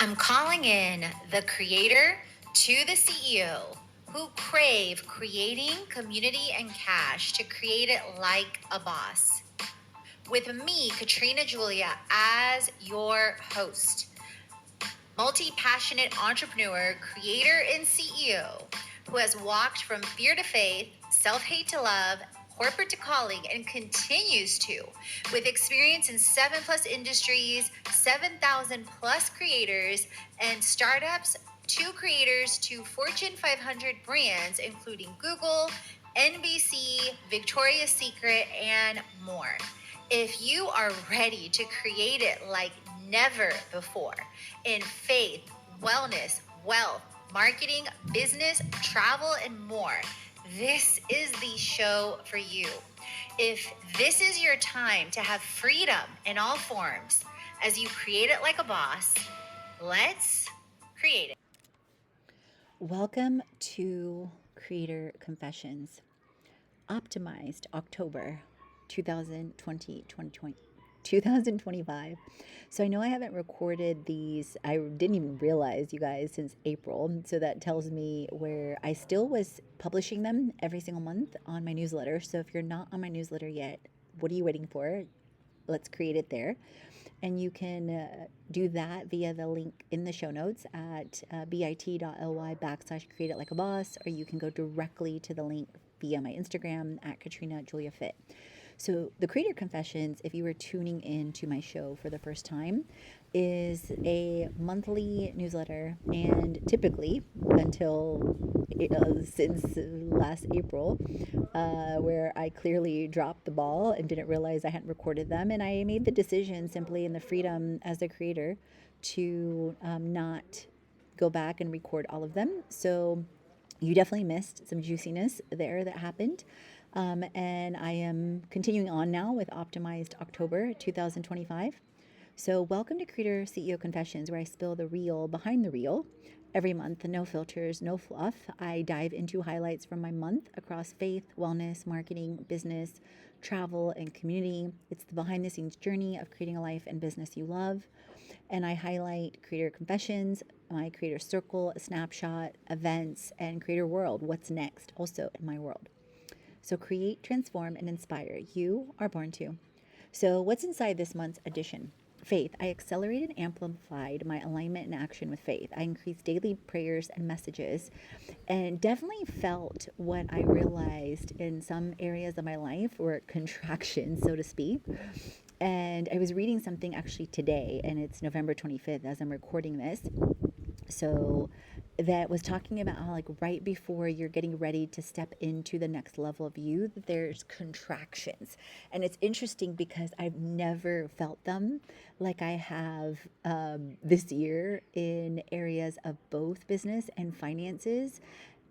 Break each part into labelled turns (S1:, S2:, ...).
S1: I'm calling in the creator to the CEO who crave creating community and cash to create it like a boss. With me, Katrina Julia, as your host, multi-passionate entrepreneur, creator, and CEO who has walked from fear to faith, self-hate to love, corporate to calling, and continues to, with experience in 7+ industries, 7,000+ creators and startups, 2 creators to Fortune 500 brands, including Google, NBC, Victoria's Secret, and more. If you are ready to create it like never before in faith, wellness, wealth, marketing, business, travel, and more, this is the show for you. If this is your time to have freedom in all forms as you create it like a boss, let's create it.
S2: Welcome to Creator Confessions, optimized October 2025. So I know I haven't recorded these, I didn't even realize, you guys, since April. So that tells me where I still was publishing them every single month on my newsletter. So if you're not on my newsletter yet, what are you waiting for? Let's create it there. And you can do that via the link in the show notes at bit.ly/create it like a boss, or you can go directly to the link via my Instagram at Katrina Julia Fit. So, the Creator Confessions, if you were tuning in to my show for the first time, is a monthly newsletter, and typically until since last April, where I clearly dropped the ball and didn't realize I hadn't recorded them, and I made the decision simply in the freedom as the creator to not go back and record all of them. So you definitely missed some juiciness there that happened. And I am continuing on now with Optimized October 2025. So, welcome to Creator CEO Confessions, where I spill the real behind the reel. Every month, no filters, no fluff. I dive into highlights from my month across faith, wellness, marketing, business, travel, and community. It's the behind the scenes journey of creating a life and business you love. And I highlight Creator Confessions, my Creator Circle, Snapshot, events, and Creator World, what's next, also in my world. So, create, transform, and inspire. You are born to. So, what's inside this month's edition? Faith. I accelerated and amplified my alignment and action with faith. I increased daily prayers and messages, and definitely felt what I realized in some areas of my life were contractions, so to speak. And I was reading something actually today, and it's November 25th as I'm recording this. So that was talking about how, like, right before you're getting ready to step into the next level of you, that there's contractions. And it's interesting because I've never felt them like I have this year in areas of both business and finances,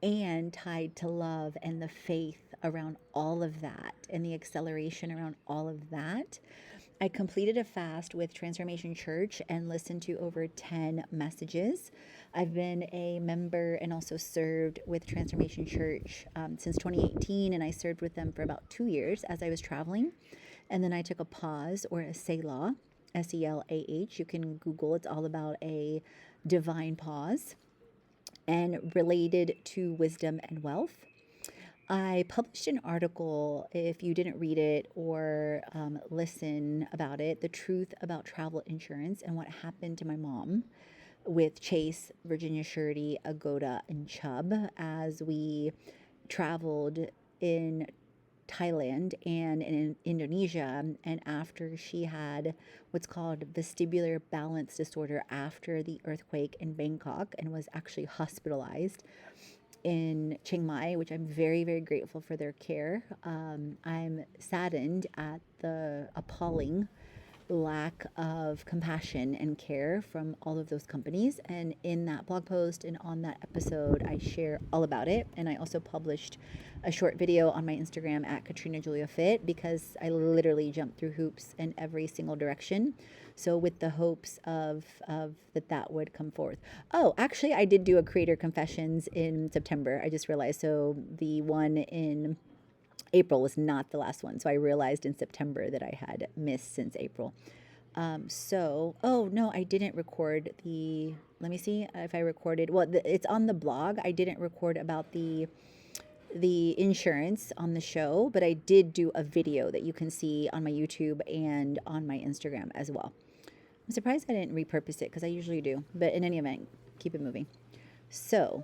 S2: and tied to love and the faith around all of that and the acceleration around all of that. I completed a fast with Transformation Church and listened to over 10 messages. I've been a member and also served with Transformation Church since 2018, and I served with them for about 2 years as I was traveling. And then I took a pause, or a Selah, Selah. You can Google, it's all about a divine pause and related to wisdom and wealth. I published an article, if you didn't read it or listen about it, the truth about travel insurance and what happened to my mom with Chase, Virginia Surety, Agoda, and Chubb as we traveled in Thailand and in Indonesia. And after she had what's called vestibular balance disorder after the earthquake in Bangkok and was actually hospitalized in Chiang Mai, which I'm very, very grateful for their care. I'm saddened at the appalling lack of compassion and care from all of those companies. And in that blog post and on that episode, I share all about it. And I also published a short video on my Instagram at Katrina Julia Fit, because I literally jumped through hoops in every single direction. So with the hopes of that would come forth. Oh, actually, I did do a Creator Confessions in September. I just realized. So the one in April was not the last one. So I realized in September that I had missed since April. Oh no, I didn't record the, let me see if I recorded, well, it's on the blog. I didn't record about the insurance on the show, but I did do a video that you can see on my YouTube and on my Instagram as well. I'm surprised I didn't repurpose it because I usually do, but in any event, keep it moving. So,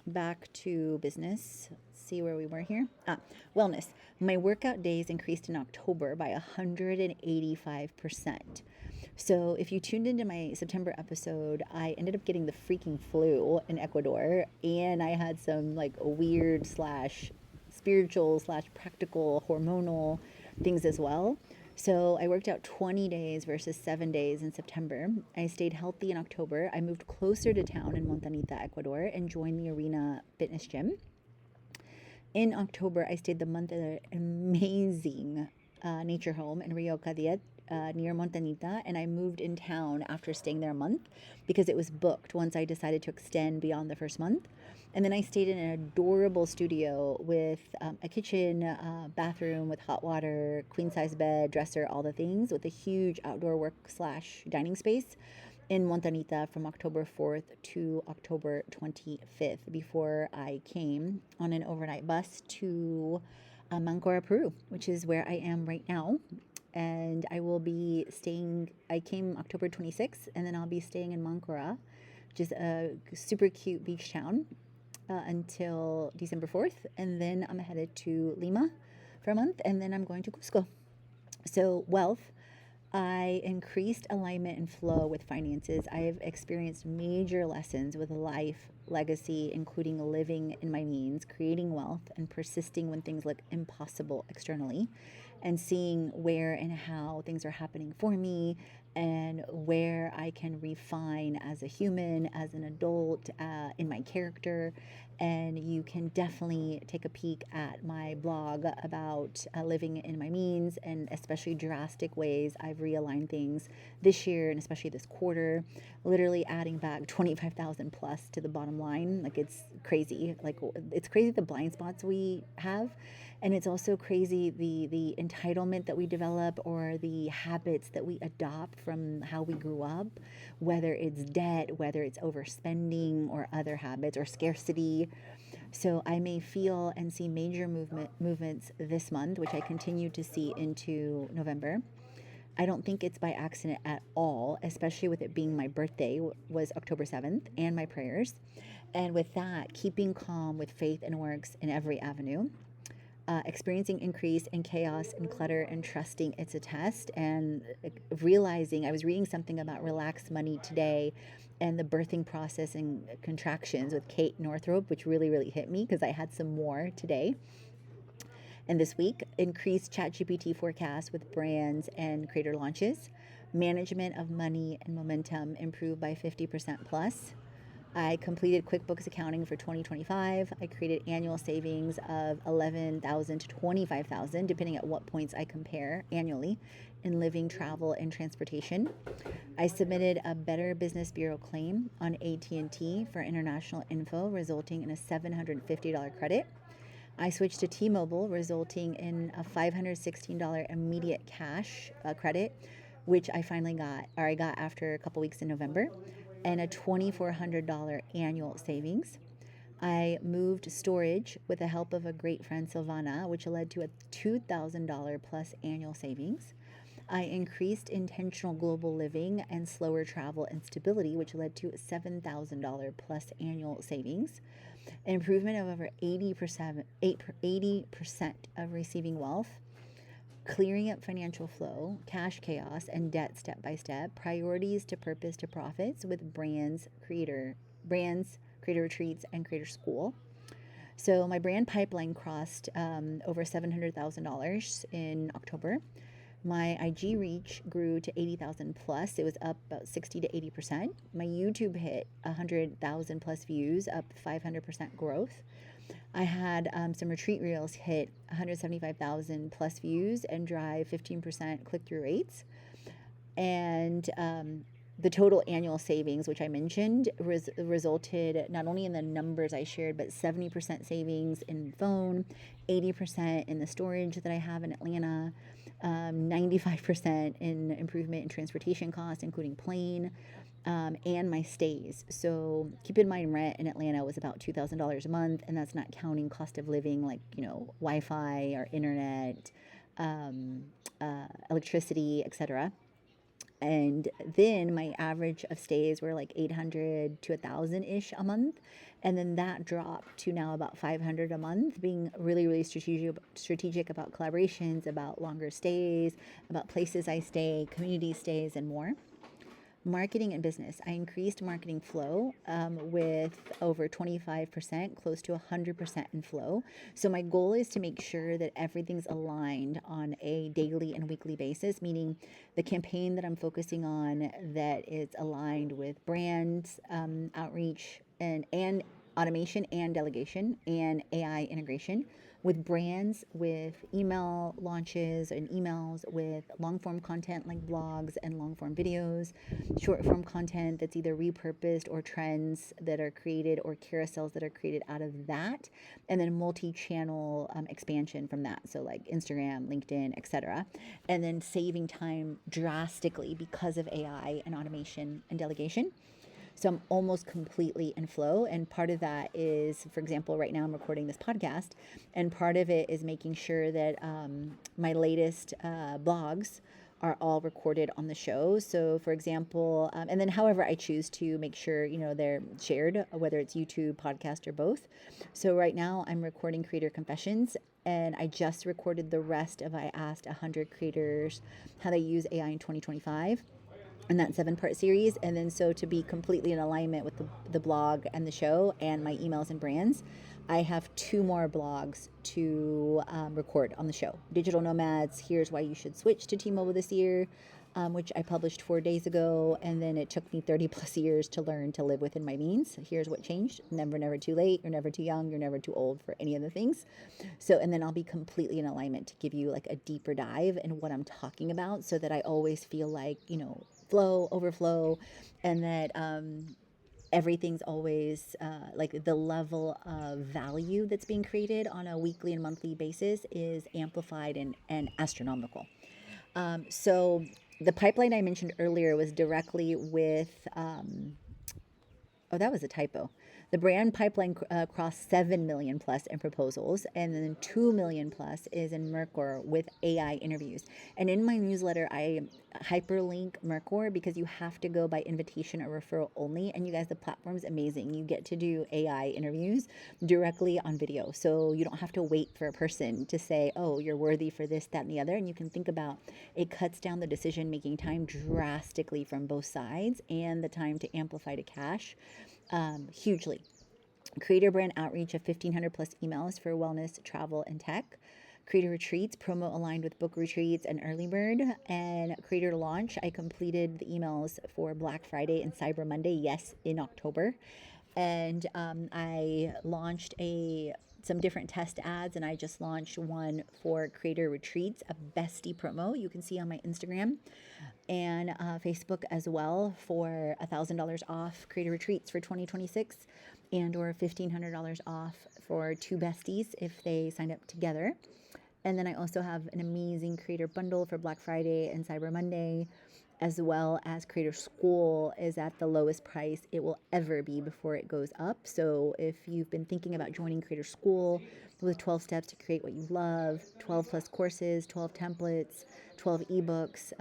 S2: back to business. Let's see where we were here. Wellness. My workout days increased in October by 185%. So, if you tuned into my September episode, I ended up getting the freaking flu in Ecuador, and I had some like weird slash spiritual slash practical hormonal things as well. So I worked out 20 days versus 7 days in September. I stayed healthy in October. I moved closer to town in Montanita, Ecuador, and joined the Arena Fitness Gym. In October, I stayed the month at an amazing nature home in Rio Cadiet, near Montanita, and I moved in town after staying there a month because it was booked once I decided to extend beyond the first month. And then I stayed in an adorable studio with a kitchen, bathroom with hot water, queen size bed, dresser, all the things, with a huge outdoor work slash dining space in Montanita from October 4th to October 25th before I came on an overnight bus to Mancora, Peru, which is where I am right now. And I will be staying, I came October 26th, and then I'll be staying in Mancora, which is a super cute beach town, until December 4th. And then I'm headed to Lima for a month, and then I'm going to Cusco. So, wealth. I increased alignment and flow with finances. I have experienced major lessons with life, legacy, including living in my means, creating wealth, and persisting when things look impossible externally, and seeing where and how things are happening for me, and where I can refine as a human, as an adult, in my character. And you can definitely take a peek at my blog about living in my means, and especially drastic ways I've realigned things this year and especially this quarter, literally adding back 25,000 plus to the bottom line. Like, it's crazy. Like, it's crazy the blind spots we have. And it's also crazy the entitlement that we develop, or the habits that we adopt from how we grew up, whether it's debt, whether it's overspending, or other habits, or scarcity. So I may feel and see major movements this month, which I continue to see into November. I don't think it's by accident at all, especially with it being my birthday was October 7th, and my prayers. And with that, keeping calm with faith and works in every avenue. Experiencing increase in chaos and clutter, and trusting it's a test, and realizing I was reading something about relaxed money today and the birthing process and contractions with Kate Northrope, which really, really hit me because I had some more today. And this week, increased ChatGPT forecasts with brands and creator launches. Management of money and momentum improved by 50% plus. I completed QuickBooks accounting for 2025. I created annual savings of 11,000 to 25,000, depending at what points I compare annually in living, travel, and transportation. I submitted a Better Business Bureau claim on AT&T for international info, resulting in a $750 credit. I switched to T-Mobile, resulting in a $516 immediate cash credit, which I finally got, or I got after a couple weeks in November, and a $2,400 annual savings. I moved storage with the help of a great friend, Silvana, which led to a $2,000 plus annual savings. I increased intentional global living and slower travel and stability, which led to a $7,000 plus annual savings. An improvement of over 80% of receiving wealth, clearing up financial flow, cash chaos, and debt step by step, priorities to purpose to profits with creator retreats, and creator school. So my brand pipeline crossed over $700,000 in October. My IG reach grew to 80,000 plus. It was up about 60 to 80%. My YouTube hit 100,000 plus views, up 500% growth. I had some retreat reels hit 175,000 plus views and drive 15% click through rates. And the total annual savings, which I mentioned, resulted not only in the numbers I shared, but 70% savings in phone, 80% in the storage that I have in Atlanta, 95% in improvement in transportation costs, including plane, and my stays. So keep in mind, rent in Atlanta was about $2,000 a month, and that's not counting cost of living like, Wi-Fi or internet, electricity, etc. And then my average of stays were like 800 to 1,000 ish a month. And then that dropped to now about 500 a month, being really, really strategic about collaborations, about longer stays, about places I stay, community stays, and more. Marketing and business. I increased marketing flow with over 25%, close to 100% in flow. So my goal is to make sure that everything's aligned on a daily and weekly basis, meaning the campaign that I'm focusing on that is aligned with brands, outreach, and automation and delegation and AI integration with brands, with email launches and emails, with long form content like blogs and long form videos, short form content that's either repurposed or trends that are created or carousels that are created out of that, and then multi-channel expansion from that. So like Instagram, LinkedIn, etc. And then saving time drastically because of AI and automation and delegation. So I'm almost completely in flow. And part of that is, for example, right now I'm recording this podcast, and part of it is making sure that my latest blogs are all recorded on the show. So for example, and then however I choose to make sure, they're shared, whether it's YouTube, podcast, or both. So right now I'm recording Creator Confessions, and I just recorded the rest of, I asked 100 creators how they use AI in 2025. And that 7-part series. And then so to be completely in alignment with the blog and the show and my emails and brands, I have 2 more blogs to record on the show. Digital Nomads, here's why you should switch to T-Mobile this year, which I published 4 days ago. And then it took me 30 plus years to learn to live within my means. Here's what changed. Never too late. You're never too young. You're never too old for any of the things. So, and then I'll be completely in alignment to give you like a deeper dive in what I'm talking about, so that I always feel like, flow, overflow, and that everything's always like the level of value that's being created on a weekly and monthly basis is amplified and astronomical. So the pipeline I mentioned earlier was directly with oh, that was a typo. The brand pipeline crossed 7 million plus in proposals, and then 2 million plus is in Mercor with AI interviews. And in my newsletter, I hyperlink Mercor because you have to go by invitation or referral only. And you guys, the platform's amazing. You get to do AI interviews directly on video. So you don't have to wait for a person to say, oh, you're worthy for this, that, and the other. And you can think about it cuts down the decision-making time drastically from both sides, and the time to amplify to cash hugely. Creator brand outreach of 1,500 plus emails for wellness, travel, and tech. Creator retreats, promo aligned with book retreats and early bird. And creator launch, I completed the emails for Black Friday and Cyber Monday, yes, in October. And I launched some different test ads, and I just launched one for creator retreats, a bestie promo you can see on my Instagram and Facebook as well, for $1,000 off creator retreats for 2026, and or $1,500 off for 2 besties if they sign up together. And then I also have an amazing creator bundle for Black Friday and Cyber Monday, as well as Creator School is at the lowest price it will ever be before it goes up. So if you've been thinking about joining Creator School with 12 steps to create what you love, 12 plus courses, 12 templates, 12 ebooks,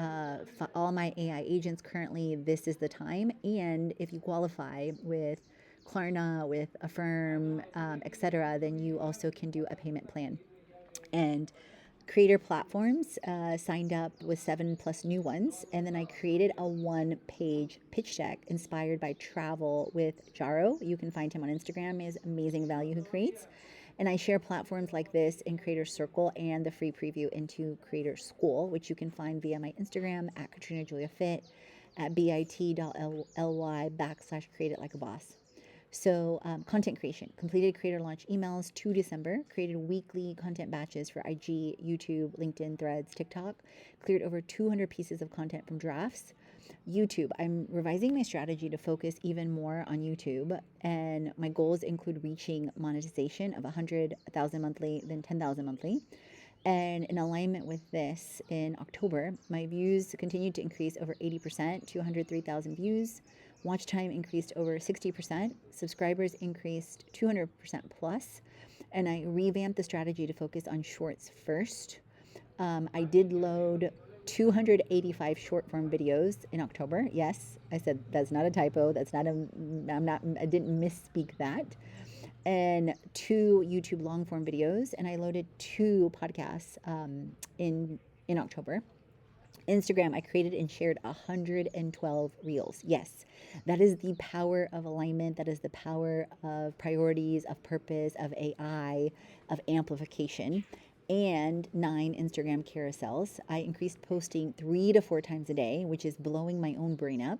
S2: all my AI agents currently, this is the time. And if you qualify with Klarna, with Affirm, etc., then you also can do a payment plan. And creator platforms signed up with 7 plus new ones. And then I created a 1-page pitch deck inspired by travel with Jaro. You can find him on Instagram. He has amazing value he creates. And I share platforms like this in Creator Circle and the free preview into Creator School, which you can find via my Instagram at Katrina Julia Fit, at bit.ly/create it like a boss. So content creation, completed creator launch emails to December, created weekly content batches for IG, YouTube, LinkedIn, Threads, TikTok, cleared over 200 pieces of content from drafts, YouTube, I'm revising my strategy to focus even more on YouTube, and my goals include reaching monetization of 100,000 monthly, then 10,000 monthly. And in alignment with this, in October, my views continued to increase over 80% to 103,000 views. Watch time increased over 60%. Subscribers increased 200% plus. And I revamped the strategy to focus on shorts first. I did load 285 short form videos in October. Yes, I said that's not a typo. That's not a, I didn't misspeak that. And 2 YouTube long form videos, and I loaded 2 podcasts in October. Instagram, I created and shared 112 reels. Yes, that is the power of alignment. That is the power of priorities, of purpose, of AI, of amplification. And 9 Instagram carousels. I increased posting 3 to 4 times a day, which is blowing my own brain up.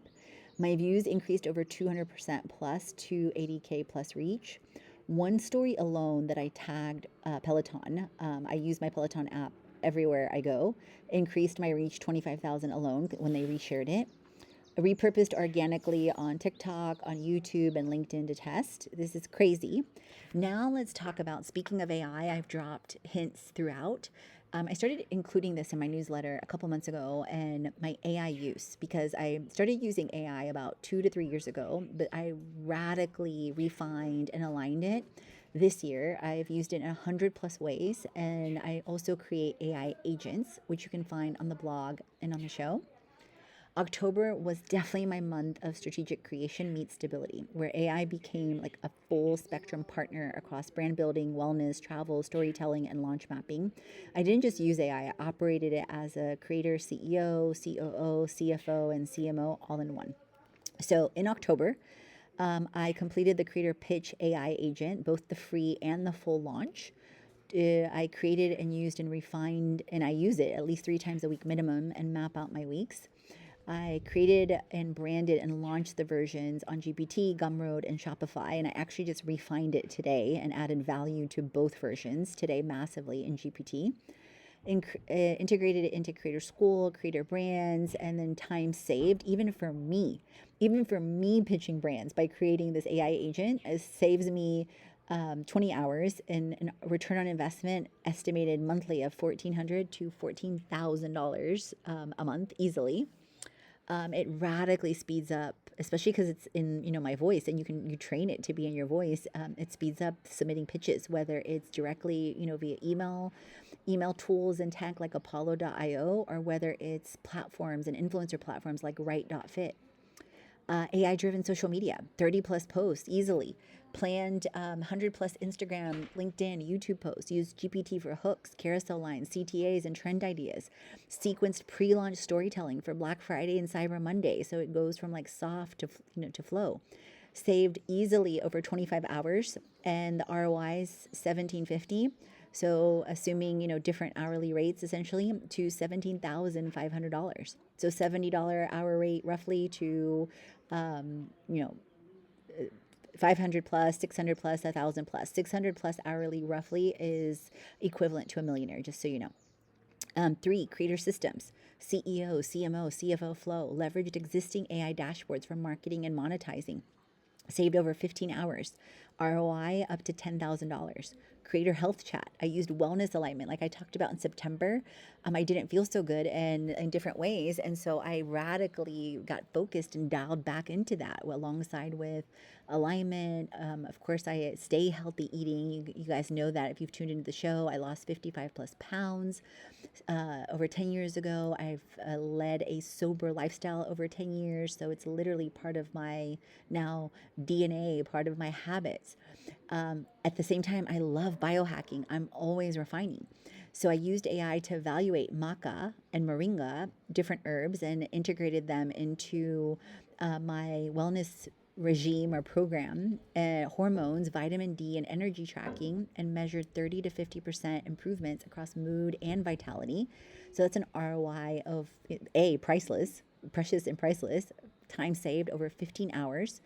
S2: My views increased over 200% plus to 80K plus reach. One story alone that I tagged Peloton, I use my Peloton app everywhere I go, increased my reach 25,000 alone when they reshared it. Repurposed organically on TikTok, on YouTube, and LinkedIn to test. This is crazy. Now let's talk about, speaking of AI, I've dropped hints throughout. I started including this in my newsletter a couple months ago, and my AI use, because I started using AI about 2 to 3 years ago, but I radically refined and aligned it. This year, I've used it in 100 plus ways, and I also create AI agents, which you can find on the blog and on the show. October was definitely my month of strategic creation meets stability, where AI became like a full spectrum partner across brand building, wellness, travel, storytelling, and launch mapping. I didn't just use AI, I operated it as a creator, CEO, COO, CFO, and CMO all in one. So in October, I completed the Creator Pitch AI agent, both the free and the full launch. I created and used and refined, and I use it at least 3 times a week minimum and map out my weeks. I created and branded and launched the versions on GPT, Gumroad, and Shopify. And I actually just refined it today and added value to both versions today massively in GPT. Integrated it into Creator School, Creator Brands, and then time saved, even for me. Even for me pitching brands by creating this AI agent, it saves me 20 hours and return on investment estimated monthly of $1,400 to $14,000 a month easily. It radically speeds up, especially because it's in my voice, and you train it to be in your voice. It speeds up submitting pitches, whether it's directly via email tools and tech like Apollo.io, or whether it's platforms and influencer platforms like Right.fit. AI driven social media, 30 plus posts easily. Planned 100 plus Instagram, LinkedIn, YouTube posts. Use GPT for hooks, carousel lines, CTAs, and trend ideas. Sequenced pre launch storytelling for Black Friday and Cyber Monday. So it goes from like soft to flow. Saved easily over 25 hours, and the ROI is $17.50. So assuming different hourly rates essentially to $17,500. So $70 hour rate roughly to um, you know 500 plus, 600 plus, 1,000 plus. 600 plus hourly roughly is equivalent to a millionaire, just so you know. 3, creator systems, CEO, CMO, CFO flow, leveraged existing AI dashboards for marketing and monetizing. Saved over 15 hours. ROI up to $10,000. Creator health chat. I used wellness alignment like I talked about in September. I didn't feel so good and in different ways. And so I radically got focused and dialed back into that alongside with alignment. Of course, I stay healthy eating. You guys know that if you've tuned into the show, I lost 55 plus pounds. Over 10 years ago, I've led a sober lifestyle over 10 years. So it's literally part of my now DNA, part of my habits. At the same time, I love biohacking. I'm always refining. So I used AI to evaluate maca and moringa, different herbs, and integrated them into my wellness regime or program, hormones, vitamin D, and energy tracking, and measured 30 to 50% improvements across mood and vitality. So that's an ROI of priceless, precious and priceless, time saved over 15 hours.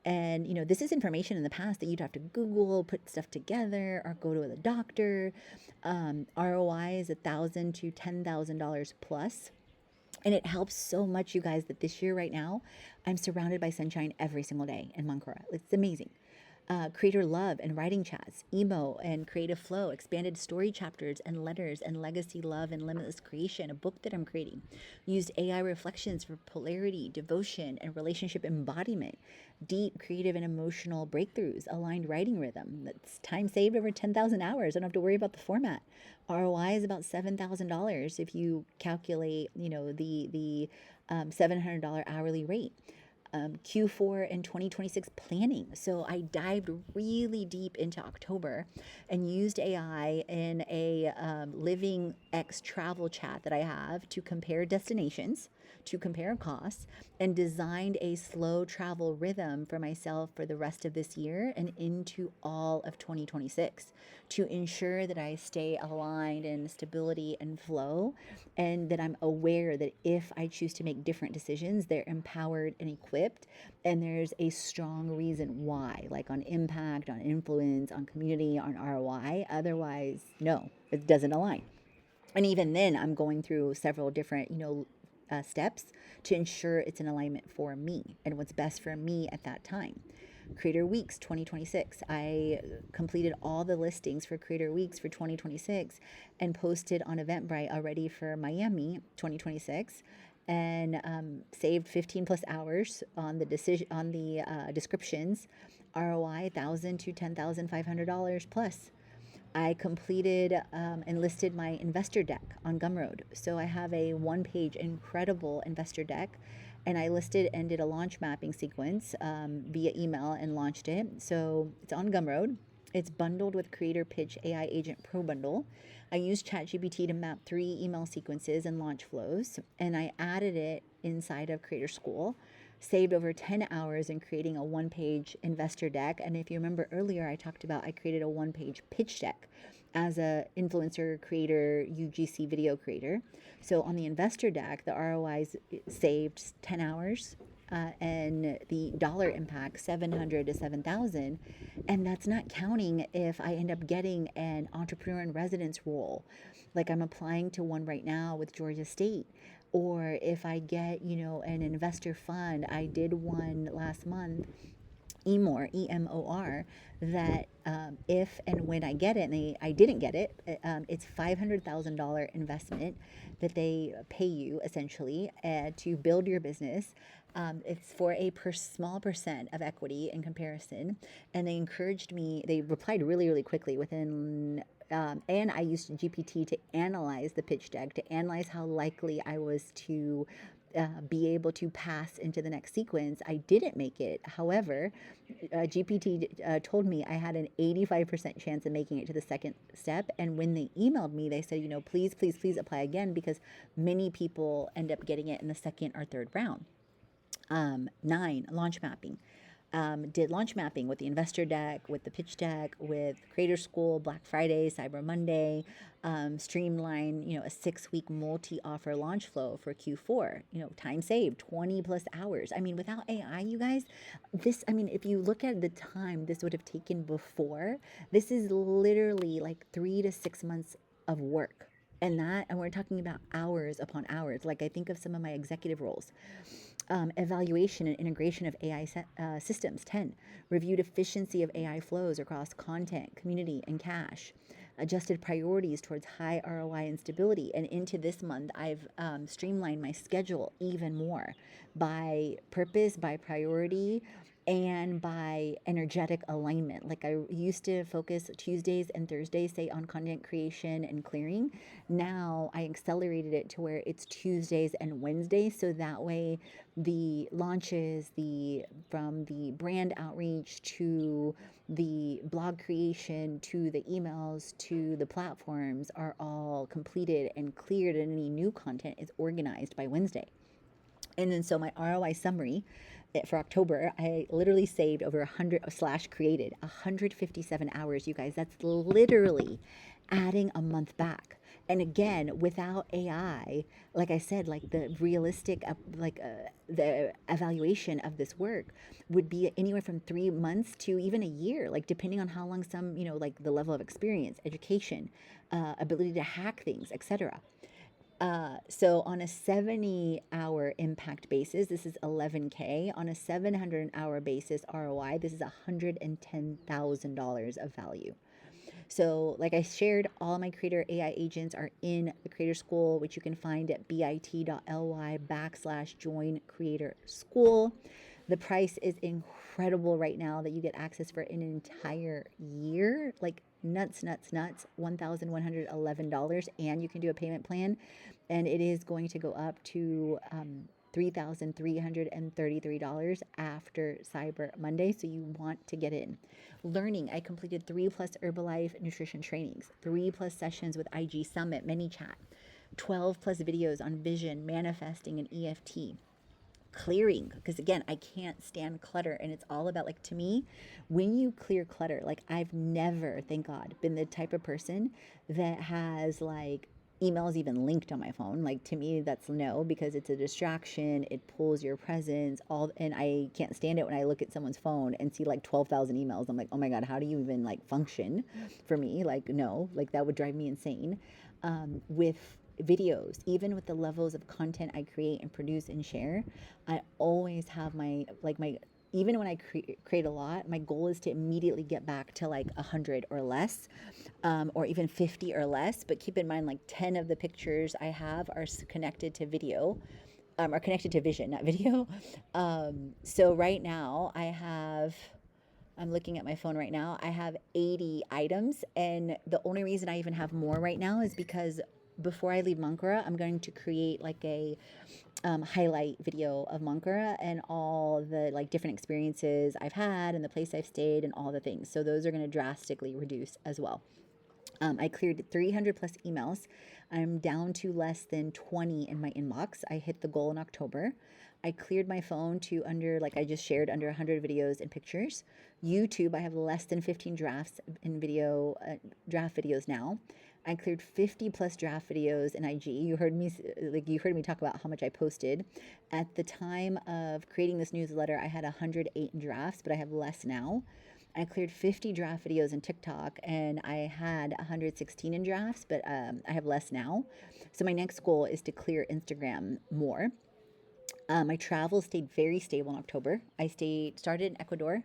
S2: And this is information in the past that you'd have to Google, put stuff together, or go to the doctor. ROI is $1,000 to $10,000 plus. And it helps so much, you guys, that this year right now, I'm surrounded by sunshine every single day in Mancora. It's amazing. Creator love and writing chats, emo and creative flow, expanded story chapters and letters and legacy love and limitless creation, a book that I'm creating. Used AI reflections for polarity, devotion, and relationship embodiment. Deep creative and emotional breakthroughs, aligned writing rhythm. That's time saved over 10,000 hours. I don't have to worry about the format. ROI is about $7,000 if you calculate, the $700 hourly rate. Q4 and 2026 planning. So I dived really deep into October and used AI in a Living X travel chat that I have to compare destinations, to compare costs, and designed a slow travel rhythm for myself for the rest of this year and into all of 2026 to ensure that I stay aligned in stability and flow, and that I'm aware that if I choose to make different decisions, they're empowered and equipped, and there's a strong reason why, like on impact, on influence, on community, on ROI. Otherwise, no, it doesn't align. And even then, I'm going through several different, steps to ensure it's in alignment for me and what's best for me at that time. Creator Weeks 2026. I completed all the listings for Creator Weeks for 2026 and posted on Eventbrite already for Miami 2026, and saved 15 plus hours on the descriptions. ROI $1,000 to $10,500 plus. I completed and listed my investor deck on Gumroad. So I have a one-page incredible investor deck, and I listed and did a launch mapping sequence via email and launched it. So it's on Gumroad. It's bundled with Creator Pitch AI Agent Pro Bundle. I used ChatGPT to map 3 email sequences and launch flows, and I added it inside of Creator School. Saved over 10 hours in creating a one-page investor deck. And if you remember earlier, I talked about I created a one-page pitch deck as a influencer creator, UGC video creator. So on the investor deck, the ROIs saved 10 hours. And the dollar impact 700 to 7,000, and that's not counting if I end up getting an entrepreneur in residence role, like I'm applying to one right now with Georgia State, or if I get, an investor fund. I did one last month, EMOR, EMOR, that if and when I get it, and I didn't get it, it's $500,000 investment that they pay you essentially to build your business. It's for a small percent of equity in comparison, and they replied really, really quickly within. And I used GPT to analyze the pitch deck, to analyze how likely I was to be able to pass into the next sequence. I didn't make it. However, GPT told me I had an 85% chance of making it to the second step. And when they emailed me, they said, please, please, please apply again, because many people end up getting it in the second or third round. 9, launch mapping. Did launch mapping with the investor deck, with the pitch deck, with Creator School, Black Friday, Cyber Monday, streamline, a 6-week multi-offer launch flow for Q4, time saved, 20 plus hours. I mean, without AI, you guys, if you look at the time this would have taken before, this is literally like 3 to 6 months of work. And we're talking about hours upon hours. Like I think of some of my executive roles. Evaluation and integration of AI systems. 10, reviewed efficiency of AI flows across content, community, and cash. Adjusted priorities towards high ROI and stability. And into this month, I've streamlined my schedule even more by purpose, by priority, and by energetic alignment. Like I used to focus Tuesdays and Thursdays, say, on content creation and clearing. Now I accelerated it to where it's Tuesdays and Wednesdays, so that way the launches, from the brand outreach to the blog creation to the emails to the platforms are all completed and cleared, and any new content is organized by Wednesday. And then so my ROI summary for October, I literally saved over 100 / created 157 hours, you guys. That's literally adding a month back. And again, without AI, like I said, like the realistic, the evaluation of this work would be anywhere from 3 months to even a year, like depending on how long like the level of experience, education, ability to hack things, etc. So on a 70-hour impact basis, this is 11K. On a 700-hour basis ROI, this is $110,000 of value. So, like I shared, all my creator AI agents are in the Creator School, which you can find at bit.ly/join creator school. The price is incredible right now that you get access for an entire year. Like nuts, nuts, nuts. $1,111. And you can do a payment plan. And it is going to go up to $3,333 after Cyber Monday. So you want to get in. Learning, I completed 3+ Herbalife nutrition trainings, 3+ sessions with IG Summit, ManyChat, 12+ videos on vision, manifesting, and EFT. Clearing, because again, I can't stand clutter, and it's all about, like, to me, when you clear clutter, like, I've never, thank God, been the type of person that has like emails even linked on my phone. Like, to me, that's no, because it's a distraction. It pulls your presence all, and I can't stand it when I look at someone's phone and see like 12,000 emails. I'm like, oh my God, how do you even like function? For me, like, no, like that would drive me insane. With videos, even with the levels of content I create and produce and share, I always have my, like, my, even when I create a lot, my goal is to immediately get back to like 100 or less, or even 50 or less. But keep in mind, like 10 of the pictures I have are connected to video, are connected to vision, not video. So right now I'm looking at my phone right now. I have 80 items, and the only reason I even have more right now is because before I leave Mankara, I'm going to create like a highlight video of Mankara and all the like different experiences I've had and the place I've stayed and all the things. So those are going to drastically reduce as well. I cleared 300+ emails. I'm down to less than 20 in my inbox. I hit the goal in October. I cleared my phone to under, like I just shared, under 100 videos and pictures. YouTube, I have less than 15 drafts in video, draft videos now. I cleared 50+ draft videos in IG. You heard me talk about how much I posted. At the time of creating this newsletter, I had 108 in drafts, but I have less now. I cleared 50 draft videos in TikTok, and I had 116 in drafts, but I have less now. So my next goal is to clear Instagram more. My travel stayed very stable in October. I started in Ecuador,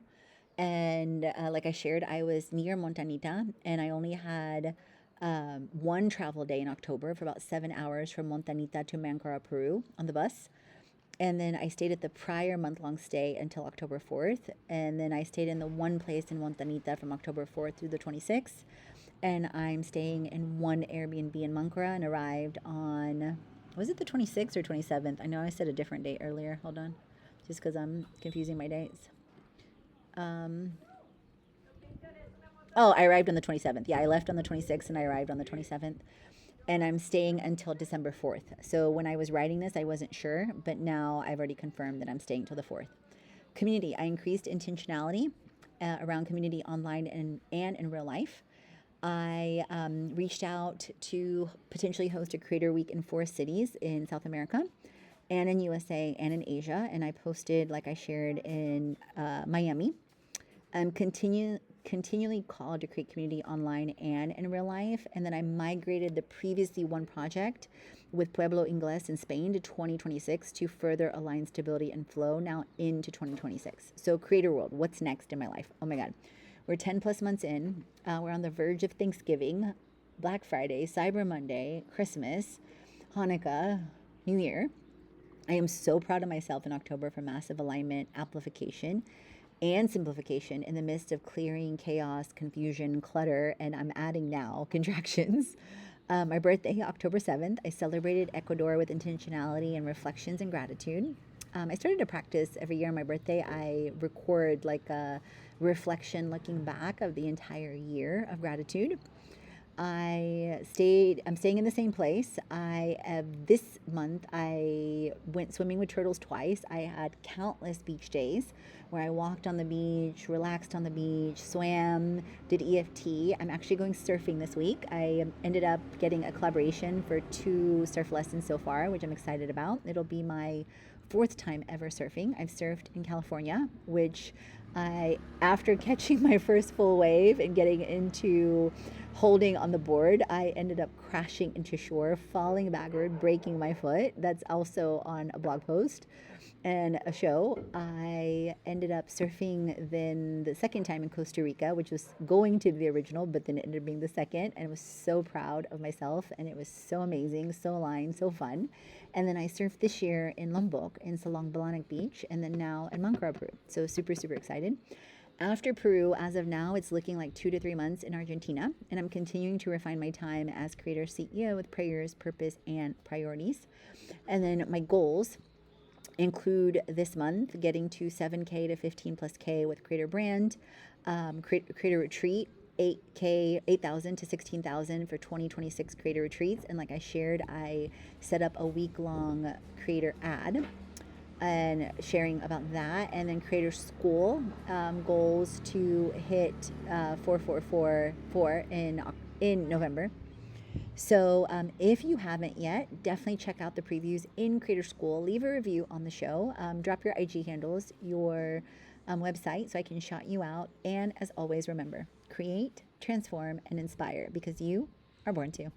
S2: and like I shared, I was near Montanita, and I only had one travel day in October for about 7 hours from Montanita to Mankara, Peru on the bus. And then I stayed at the prior month-long stay until October 4th. And then I stayed in the one place in Montanita from October 4th through the 26th. And I'm staying in one Airbnb in Mankara and arrived on, was it the 26th or 27th? I know I said a different date earlier. Hold on. Just because I'm confusing my dates. Oh, I arrived on the 27th. Yeah, I left on the 26th and I arrived on the 27th. And I'm staying until December 4th. So when I was writing this, I wasn't sure, but now I've already confirmed that I'm staying till the 4th. Community, I increased intentionality around community online and in real life. I reached out to potentially host a Creator Week in 4 cities in South America and in USA and in Asia. And I posted, like I shared, in Miami. I'm continually called to create community online and in real life. And then I migrated the previously one project with Pueblo Ingles in Spain to 2026 to further align stability and flow now into 2026. So Creator World, what's next in my life? Oh my God. We're 10+ months in. We're on the verge of Thanksgiving, Black Friday, Cyber Monday, Christmas, Hanukkah, New Year. I am so proud of myself in October for massive alignment, amplification, and simplification in the midst of clearing chaos, confusion, clutter, and I'm adding now contractions. My birthday, October 7th, I celebrated Ecuador with intentionality and reflections and gratitude. I started to practice every year on my birthday. I record like a reflection looking back of the entire year of gratitude. I'm staying in the same place. This month I went swimming with turtles twice. I had countless beach days where I walked on the beach, relaxed on the beach, swam, did EFT. I'm actually going surfing this week. I ended up getting a collaboration for 2 surf lessons so far, which I'm excited about. It'll be my 4th time ever surfing. I've surfed in California, which After catching my first full wave and getting into holding on the board, I ended up crashing into shore, falling backward, breaking my foot. That's also on a blog post and a show. I ended up surfing then the second time in Costa Rica, which was going to be the original, but then it ended up being the second. And I was so proud of myself. And it was so amazing, so aligned, so fun. And then I surfed this year in Lombok, in Salong Balanic Beach, and then now in Mancora, Peru. So super, super excited. After Peru, as of now, it's looking like 2 to 3 months in Argentina, and I'm continuing to refine my time as creator CEO with prayers, purpose, and priorities. And then my goals include this month getting to 7K to 15 plus K with creator brand, creator retreat, 8K, 8,000 to 16,000 for 2026 creator retreats. And like I shared, I set up a week long creator ad and sharing about that. And then creator school goals to hit 4444 in November. So if you haven't yet, definitely check out the previews in Creator School. Leave a review on the show. Drop your IG handles, your website, so I can shout you out. And as always, remember, create, transform, and inspire because you are born to.